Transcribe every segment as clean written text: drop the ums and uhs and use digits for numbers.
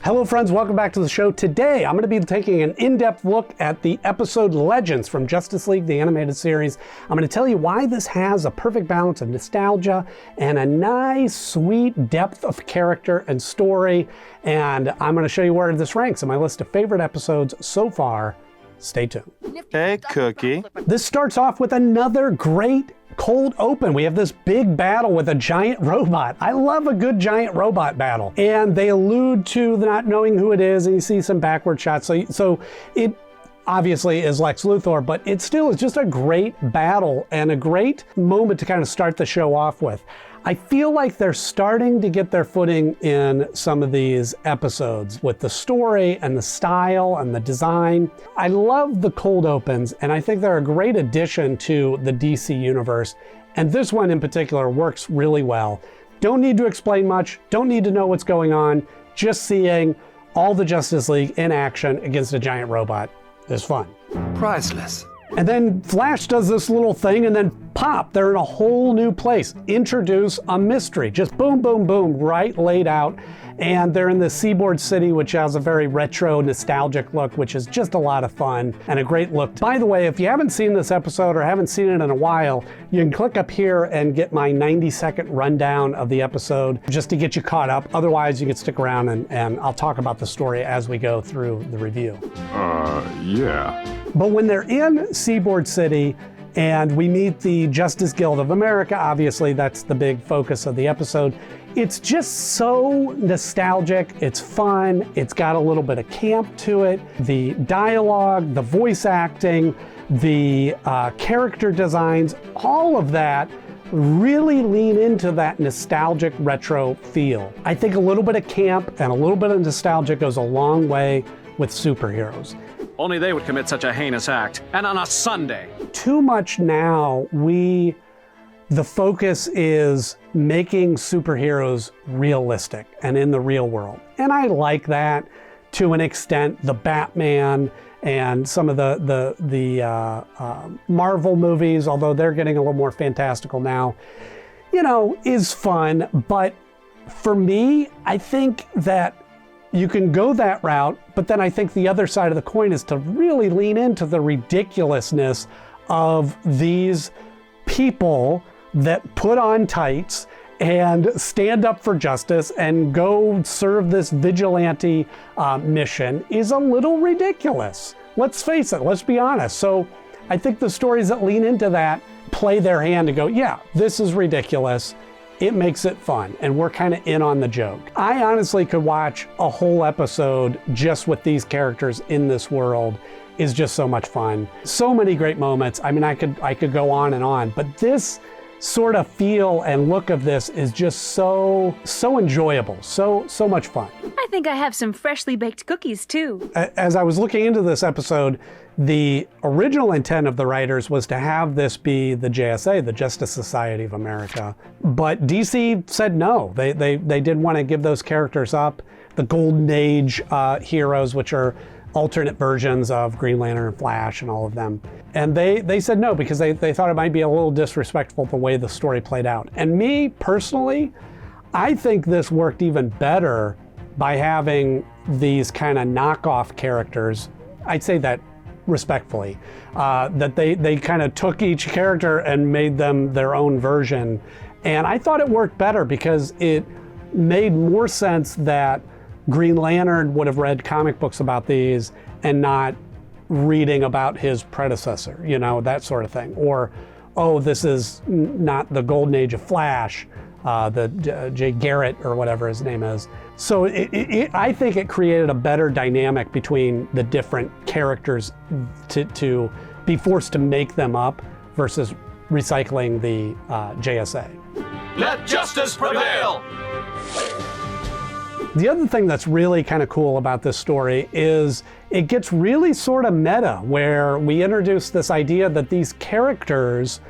Hello friends, welcome back to the show. Today I'm going to be taking an in-depth look at the episode Legends from Justice League, the animated series. I'm going to tell you why this has a perfect balance of nostalgia and a nice, sweet depth of character and story. And I'm going to show you where this ranks in my list of favorite episodes so far. Stay tuned. Hey, Cookie. This starts off with another great cold open. We have this big battle with a giant robot. I love a good giant robot battle. And they allude to the not knowing who it is, and you see some backward shots. So it obviously is Lex Luthor, but it still is just a great battle and a great moment to kind of start the show off with. I feel like they're starting to get their footing in some of these episodes with the story and the style and the design. I love the cold opens, and I think they're a great addition to the DC universe. And this one in particular works really well. Don't need to explain much, don't need to know what's going on. Just seeing all the Justice League in action against a giant robot is fun. Priceless. And then Flash does this little thing, and then pop, they're in a whole new place. Introduce a mystery. Just boom, boom, boom, right laid out. And they're in the Seaboard City, which has a very retro, nostalgic look, which is just a lot of fun and a great look. By the way, if you haven't seen this episode or haven't seen it in a while, you can click up here and get my 90-second rundown of the episode just to get you caught up. Otherwise, you can stick around and I'll talk about the story as we go through the review. Yeah. But when they're in Seaboard City and we meet the Justice Guild of America, obviously that's the big focus of the episode. It's just so nostalgic, it's fun, it's got a little bit of camp to it. The dialogue, the voice acting, the character designs, all of that really lean into that nostalgic retro feel. I think a little bit of camp and a little bit of nostalgia goes a long way with superheroes. Only they would commit such a heinous act, and on a Sunday. Too much now, the focus is making superheroes realistic and in the real world. And I like that to an extent. The Batman and some of the Marvel movies, although they're getting a little more fantastical now, is fun. But for me, I think that you can go that route, but then I think the other side of the coin is to really lean into the ridiculousness of these people that put on tights and stand up for justice and go serve this vigilante mission is a little ridiculous. Let's face it, let's be honest. So I think the stories that lean into that play their hand and go, yeah, this is ridiculous. It makes it fun, and we're kind of in on the joke. I honestly could watch a whole episode just with these characters in this world. Is just so much fun. So many great moments. I mean, I could go on, but this sort of feel and look of this is just so enjoyable, so much fun. I think I have some freshly baked cookies too. As I was looking into this episode, the original intent of the writers was to have this be the JSA, the Justice Society of America, but DC said no. They didn't want to give those characters up. The Golden Age heroes, which are alternate versions of Green Lantern and Flash and all of them. And they said no because they thought it might be a little disrespectful the way the story played out. And me, personally, I think this worked even better by having these kind of knockoff characters. I'd say that respectfully, that they kind of took each character and made them their own version. And I thought it worked better because it made more sense that Green Lantern would have read comic books about these and not reading about his predecessor, that sort of thing. Or, oh, this is not the Golden Age of Flash, the Jay Garrett or whatever his name is. So I think it created a better dynamic between the different characters to be forced to make them up versus recycling the JSA. Let justice prevail! The other thing that's really kind of cool about this story is it gets really sort of meta, where we introduce this idea that these characters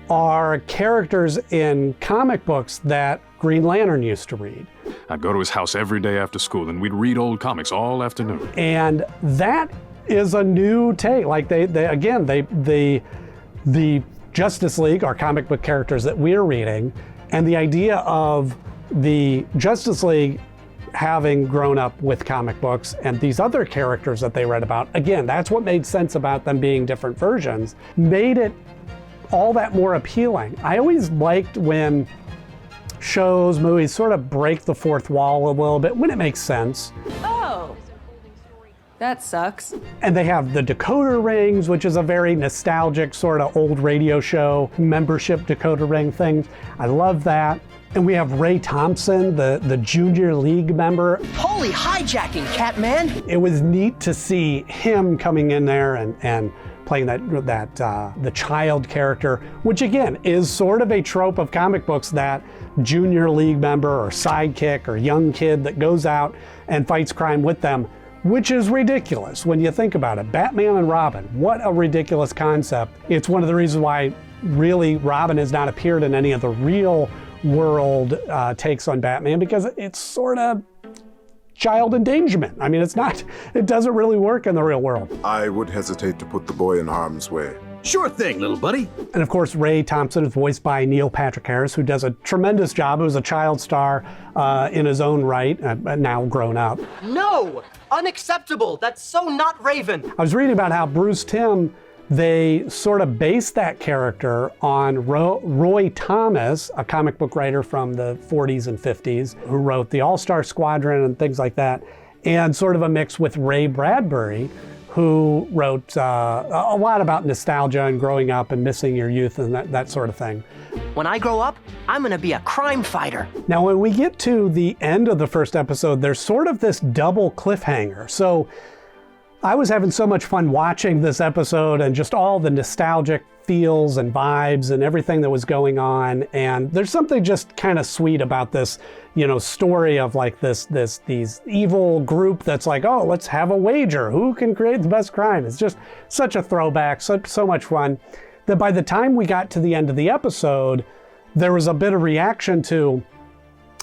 are characters in comic books that Green Lantern used to read. I'd go to his house every day after school and we'd read old comics all afternoon. And that is a new take. Like the Justice League are comic book characters that we're reading, and the idea of the Justice League having grown up with comic books and these other characters that they read about, again, that's what made sense about them being different versions, made it all that more appealing. I always liked when shows, movies sort of break the fourth wall a little bit when it makes sense. Oh, that sucks. And they have the decoder rings, which is a very nostalgic sort of old radio show membership decoder ring thing. I love that. And we have Ray Thompson, the junior league member. Holy hijacking, Catman! It was neat to see him coming in there and playing the child character, which again is sort of a trope of comic books, that junior league member or sidekick or young kid that goes out and fights crime with them, which is ridiculous when you think about it. Batman and Robin, what a ridiculous concept. It's one of the reasons why really Robin has not appeared in any of the real world takes on Batman, because it's sort of child endangerment. I mean, it doesn't really work in the real world. I would hesitate to put the boy in harm's way. Sure thing, little buddy. And of course, Ray Thompson is voiced by Neil Patrick Harris, who does a tremendous job. He was a child star in his own right, now grown up. No! Unacceptable! That's so not Raven! I was reading about how Bruce Timm, they sort of based that character on Roy Thomas, a comic book writer from the 40s and 50s, who wrote the All-Star Squadron and things like that, and sort of a mix with Ray Bradbury, who wrote a lot about nostalgia and growing up and missing your youth and that sort of thing. When I grow up, I'm gonna be a crime fighter. Now, when we get to the end of the first episode, there's sort of this double cliffhanger. So I was having so much fun watching this episode and just all the nostalgic feels and vibes and everything that was going on. And there's something just kind of sweet about this, story of like these evil group that's like, oh, let's have a wager. Who can create the best crime? It's just such a throwback, so much fun, that by the time we got to the end of the episode, there was a bit of reaction to,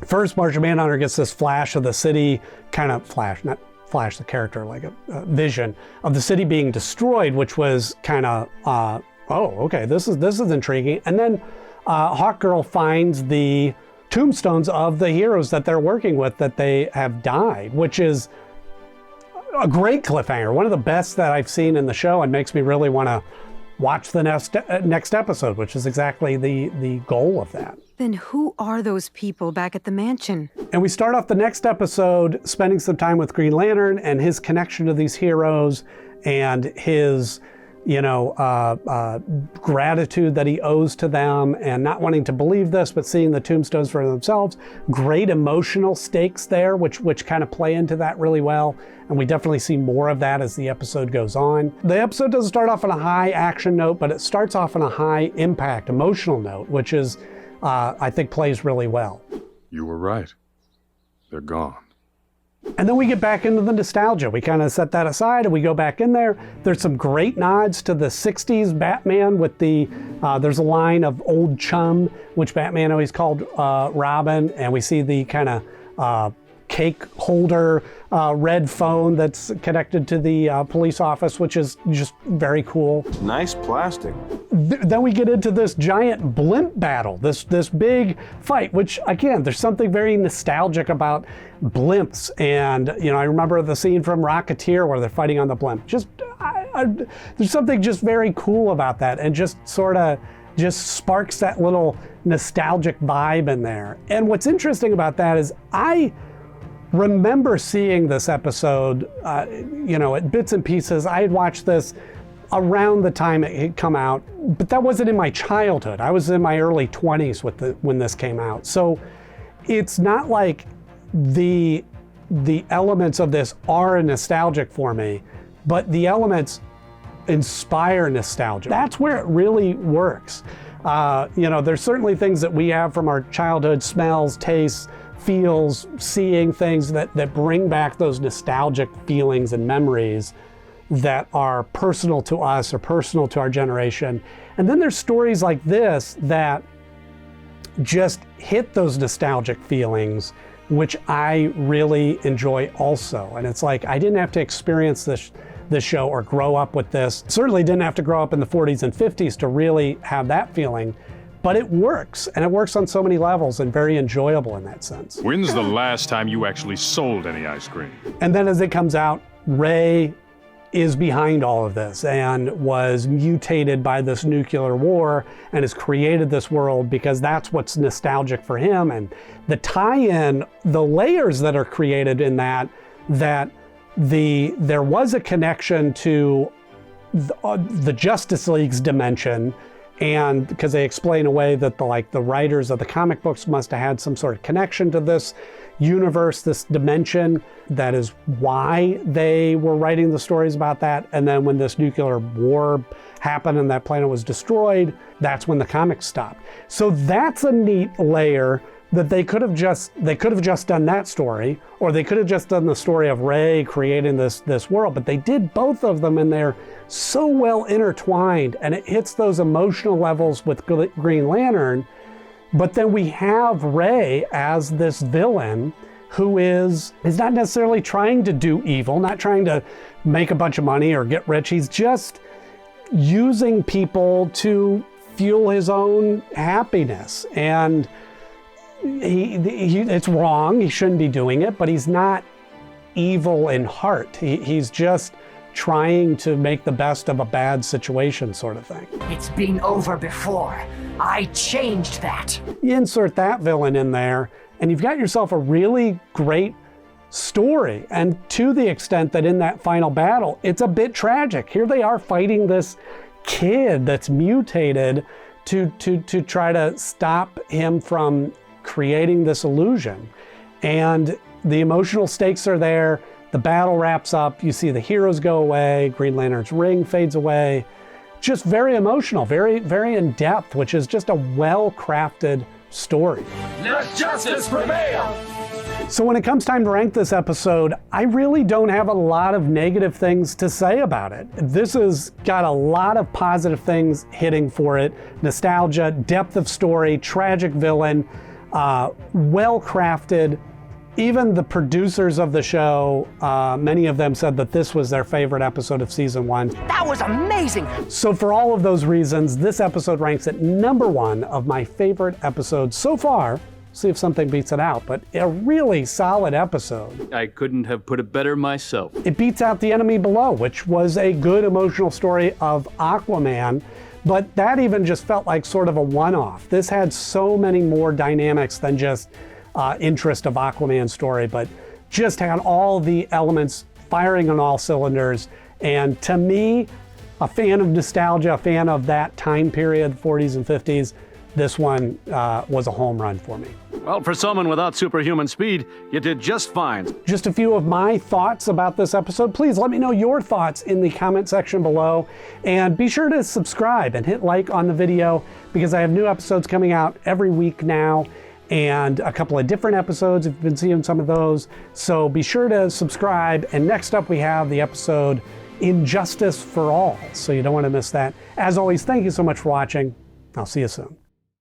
first, Martian Manhunter gets this flash of the city, kind of not flash the character, like a vision of the city being destroyed, which was kind of, oh, okay, this is intriguing. And then Hawkgirl finds the tombstones of the heroes that they're working with, that they have died, which is a great cliffhanger, one of the best that I've seen in the show, and makes me really want to watch the next episode, which is exactly the goal of that. Then who are those people back at the mansion? And we start off the next episode spending some time with Green Lantern and his connection to these heroes and his, gratitude that he owes to them, and not wanting to believe this, but seeing the tombstones for themselves. Great emotional stakes there, which kind of play into that really well. And we definitely see more of that as the episode goes on. The episode doesn't start off on a high action note, but it starts off on a high impact emotional note, which is, I think, plays really well. You were right. They're gone. And then we get back into the nostalgia. We kind of set that aside and we go back in there. There's some great nods to the 60s Batman with there's a line of old chum, which Batman always called Robin. And we see the kind of cake holder red phone that's connected to the police office, which is just very cool. Nice plastic. Then we get into this giant blimp battle, this big fight, which again, there's something very nostalgic about blimps. And I remember the scene from Rocketeer where they're fighting on the blimp. Just there's something just very cool about that, and just sort of just sparks that little nostalgic vibe in there. And what's interesting about that is I remember seeing this episode, at bits and pieces. I had watched this around the time it had come out, but that wasn't in my childhood. I was in my early 20s when this came out. So it's not like the elements of this are nostalgic for me, but the elements inspire nostalgia. That's where it really works. There's certainly things that we have from our childhood, smells, tastes, feels, seeing things that bring back those nostalgic feelings and memories that are personal to us or personal to our generation. And then there's stories like this that just hit those nostalgic feelings, which I really enjoy also. And it's like, I didn't have to experience this show or grow up with this. Certainly didn't have to grow up in the 40s and 50s to really have that feeling. but it works, and it works on so many levels and very enjoyable in that sense. When's the last time you actually sold any ice cream? And then as it comes out, Ray is behind all of this and was mutated by this nuclear war and has created this world because that's what's nostalgic for him. And the tie-in, the layers that are created in that there was a connection to the Justice League's dimension, and because they explain away that the writers of the comic books must have had some sort of connection to this universe, this dimension. That is why they were writing the stories about that. And then when this nuclear war happened and that planet was destroyed, that's when the comics stopped. So that's a neat layer that they could have just done that story, or they could have just done the story of Ray creating this world, but they did both of them, and they're so well intertwined, and it hits those emotional levels with Green Lantern. But then we have Ray as this villain who is not necessarily trying to do evil, not trying to make a bunch of money or get rich. He's just using people to fuel his own happiness. And it's wrong, he shouldn't be doing it, but he's not evil in heart. He's just trying to make the best of a bad situation, sort of thing. It's been over before. I changed that. You insert that villain in there, and you've got yourself a really great story. And to the extent that in that final battle, it's a bit tragic. Here they are fighting this kid that's mutated to try to stop him from creating this illusion. And the emotional stakes are there. The battle wraps up. You see the heroes go away. Green Lantern's ring fades away. Just very emotional, very, very in depth, which is just a well-crafted story. Let justice prevail! So when it comes time to rank this episode, I really don't have a lot of negative things to say about it. This has got a lot of positive things hitting for it. Nostalgia, depth of story, tragic villain, well-crafted. Even the producers of the show, many of them said that this was their favorite episode of season 1. That was amazing! So for all of those reasons, this episode ranks at #1 of my favorite episodes so far. See if something beats it out, but a really solid episode. I couldn't have put it better myself. It beats out The Enemy Below, which was a good emotional story of Aquaman, but that even just felt like sort of a one-off. This had so many more dynamics than just interest of Aquaman's story, but just had all the elements firing on all cylinders. And to me, a fan of nostalgia, a fan of that time period, 40s and 50s, this one was a home run for me. Well, for someone without superhuman speed, you did just fine. Just a few of my thoughts about this episode. Please let me know your thoughts in the comment section below. And be sure to subscribe and hit like on the video, because I have new episodes coming out every week now, and a couple of different episodes if you've been seeing some of those. So be sure to subscribe. And next up we have the episode Injustice for All. So you don't want to miss that. As always, thank you so much for watching. I'll see you soon.